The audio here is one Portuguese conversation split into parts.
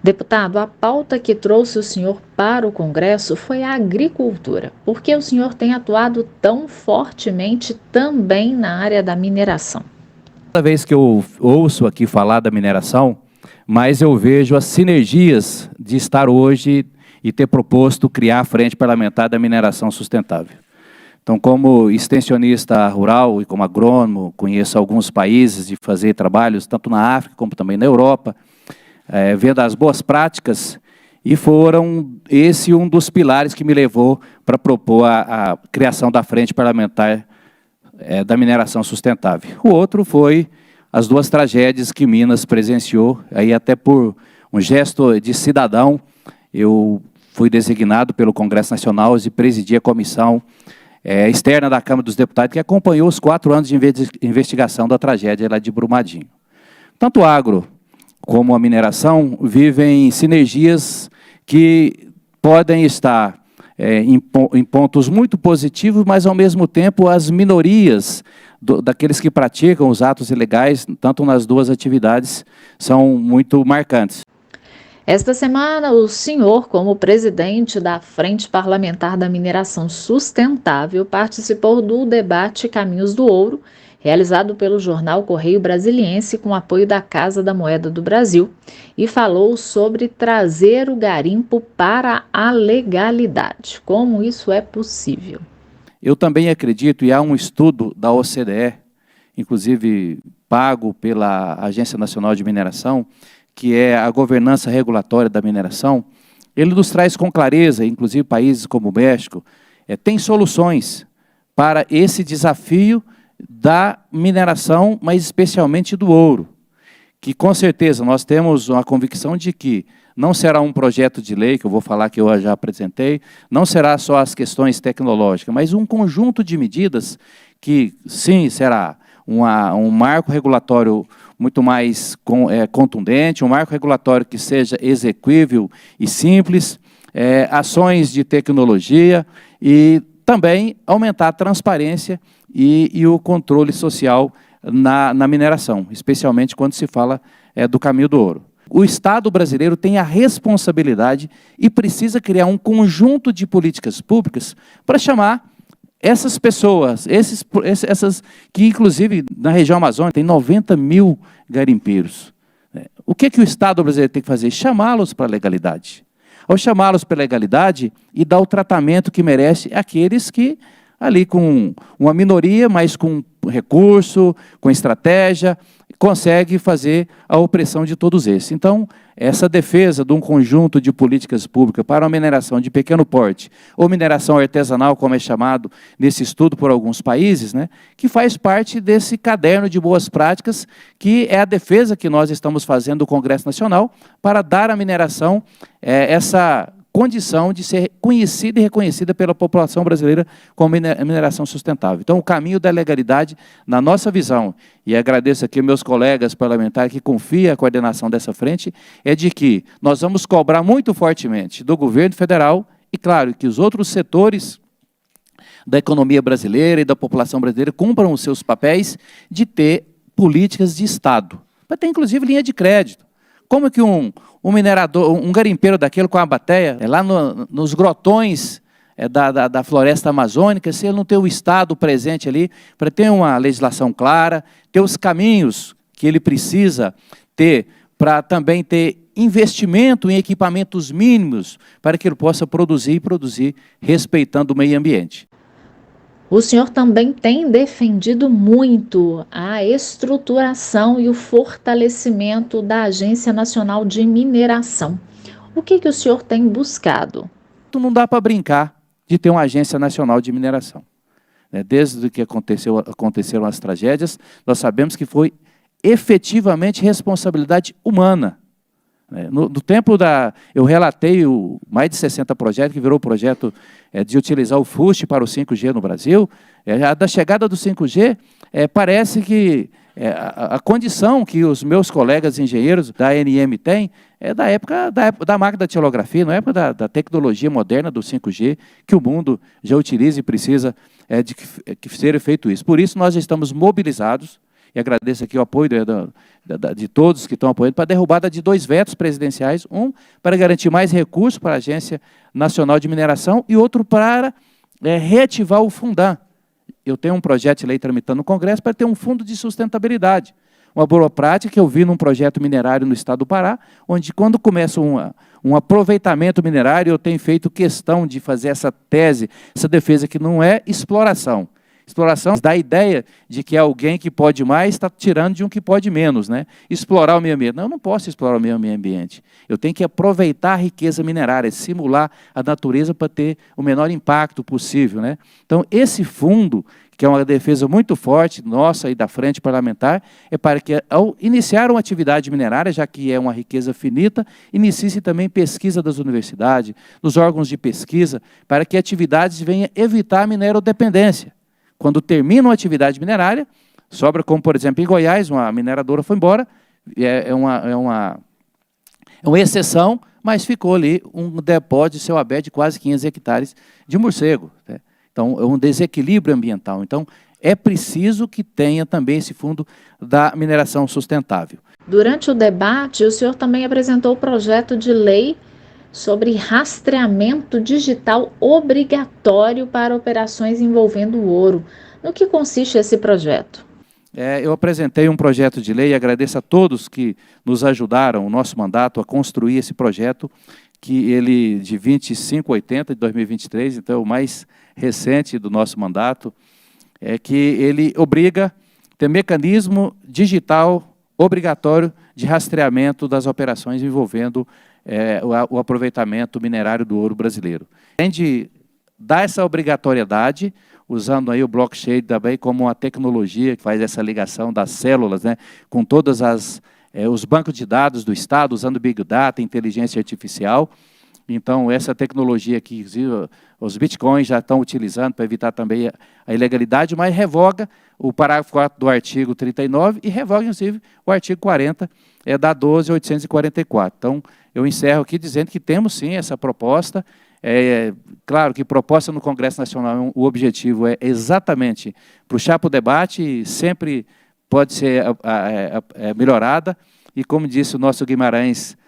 Deputado, a pauta que trouxe o senhor para o Congresso foi a agricultura. Por que o senhor tem atuado tão fortemente também na área da mineração? Toda vez que eu ouço aqui falar da mineração, mas eu vejo as sinergias de estar hoje e ter proposto criar a Frente Parlamentar da Mineração Sustentável. Então, como extensionista rural e como agrônomo, conheço alguns países de fazer trabalhos, tanto na África como também na Europa, vendo as boas práticas, e foram esse um dos pilares que me levou para propor a criação da Frente Parlamentar da Mineração Sustentável. O outro foi as duas tragédias que Minas presenciou, aí até por um gesto de cidadão, eu fui designado pelo Congresso Nacional e presidi a comissão externa da Câmara dos Deputados, que acompanhou os 4 anos de investigação da tragédia lá de Brumadinho. Tanto o agro como a mineração vivem sinergias que podem estar em pontos muito positivos, mas, ao mesmo tempo, as minorias daqueles que praticam os atos ilegais, tanto nas duas atividades, são muito marcantes. Esta semana, o senhor, como presidente da Frente Parlamentar da Mineração Sustentável, participou do debate Caminhos do Ouro, realizado pelo jornal Correio Brasiliense com apoio da Casa da Moeda do Brasil, e falou sobre trazer o garimpo para a legalidade. Como isso é possível? Eu também acredito, e há um estudo da OCDE, inclusive pago pela Agência Nacional de Mineração, que é a governança regulatória da mineração, ele nos traz com clareza, inclusive países como o México, tem soluções para esse desafio da mineração, mas especialmente do ouro, que com certeza nós temos uma convicção de que não será um projeto de lei, que eu vou falar que eu já apresentei, não será só as questões tecnológicas, mas um conjunto de medidas que, sim, será um marco regulatório muito mais contundente, um marco regulatório que seja exequível e simples, ações de tecnologia e também aumentar a transparência e o controle social na mineração, especialmente quando se fala do caminho do ouro. O Estado brasileiro tem a responsabilidade e precisa criar um conjunto de políticas públicas para chamar essas pessoas, essas que, inclusive, na região amazônica, tem 90 mil garimpeiros. O que o Estado brasileiro tem que fazer? Chamá-los para a legalidade. Ao chamá-los para a legalidade e dar o tratamento que merece àqueles que, ali com uma minoria, mas com recurso, com estratégia, consegue fazer a opressão de todos esses. Então, essa defesa de um conjunto de políticas públicas para a mineração de pequeno porte, ou mineração artesanal, como é chamado nesse estudo por alguns países, que faz parte desse caderno de boas práticas, que é a defesa que nós estamos fazendo do Congresso Nacional para dar à mineração essa condição de ser conhecida e reconhecida pela população brasileira como mineração sustentável. Então, o caminho da legalidade, na nossa visão, e agradeço aqui meus colegas parlamentares que confiam a coordenação dessa frente, é de que nós vamos cobrar muito fortemente do governo federal e, claro, que os outros setores da economia brasileira e da população brasileira cumpram os seus papéis de ter políticas de Estado, para ter, inclusive, linha de crédito. Como que um minerador, um garimpeiro daquele com a bateia, lá nos grotões da floresta amazônica, se ele não tem o Estado presente ali, para ter uma legislação clara, ter os caminhos que ele precisa ter, para também ter investimento em equipamentos mínimos, para que ele possa produzir respeitando o meio ambiente. O senhor também tem defendido muito a estruturação e o fortalecimento da Agência Nacional de Mineração. O que o senhor tem buscado? Não dá para brincar de ter uma Agência Nacional de Mineração. Desde que aconteceram as tragédias, nós sabemos que foi efetivamente responsabilidade humana. No tempo eu relatei mais de 60 projetos, que virou o projeto de utilizar o FUST para o 5G no Brasil. Da chegada do 5G, parece que a condição que os meus colegas engenheiros da ANM têm é da época da máquina de datilografia, na época da tecnologia moderna do 5G, que o mundo já utiliza e precisa de que seja feito isso. Por isso, nós estamos mobilizados e agradeço aqui o apoio de todos que estão apoiando, para a derrubada de 2 vetos presidenciais, um para garantir mais recursos para a Agência Nacional de Mineração e outro para reativar o Fundam. Eu tenho um projeto de lei tramitando no Congresso para ter um fundo de sustentabilidade. Uma boa prática que eu vi num projeto minerário no estado do Pará, onde quando começa um aproveitamento minerário, eu tenho feito questão de fazer essa tese, essa defesa que não é exploração. Exploração dá a ideia de que alguém que pode mais está tirando de um que pode menos, né? Explorar o meio ambiente. Não, eu não posso explorar o meio ambiente. Eu tenho que aproveitar a riqueza minerária, simular a natureza para ter o menor impacto possível, né? Então, esse fundo, que é uma defesa muito forte nossa e da Frente Parlamentar, é para que, ao iniciar uma atividade minerária, já que é uma riqueza finita, inicie-se também pesquisa das universidades, dos órgãos de pesquisa, para que atividades venham evitar a minerodependência. Quando termina uma atividade minerária, sobra, como por exemplo em Goiás, uma mineradora foi embora, é uma exceção, mas ficou ali um depósito de céu aberto de quase 500 hectares de morcego, né? Então, é um desequilíbrio ambiental. Então, é preciso que tenha também esse fundo da mineração sustentável. Durante o debate, o senhor também apresentou o projeto de lei sobre rastreamento digital obrigatório para operações envolvendo ouro. No que consiste esse projeto? Eu apresentei um projeto de lei e agradeço a todos que nos ajudaram, o nosso mandato, a construir esse projeto, que ele, de 2580 de 2023, então é o mais recente do nosso mandato, é que ele obriga ter mecanismo digital obrigatório de rastreamento das operações envolvendo o aproveitamento minerário do ouro brasileiro. Além de dar essa obrigatoriedade, usando aí o blockchain também como uma tecnologia que faz essa ligação das células, né, com todas os bancos de dados do Estado, usando Big Data, inteligência artificial. Então, essa tecnologia que os bitcoins já estão utilizando para evitar também a ilegalidade, mas revoga o parágrafo 4 do artigo 39 e revoga, inclusive, o artigo 40 da 12.844. Então, eu encerro aqui dizendo que temos, sim, essa proposta. Claro que proposta no Congresso Nacional, o objetivo é exatamente puxar para o debate e sempre pode ser melhorada. E, como disse o nosso Guimarães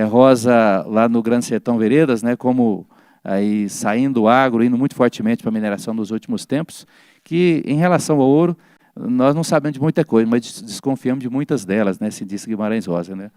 Rosa, lá no Grande Sertão Veredas, né, como aí saindo do agro, indo muito fortemente para a mineração nos últimos tempos, que em relação ao ouro, nós não sabemos de muita coisa, mas desconfiamos de muitas delas, né, se disse Guimarães Rosa, né?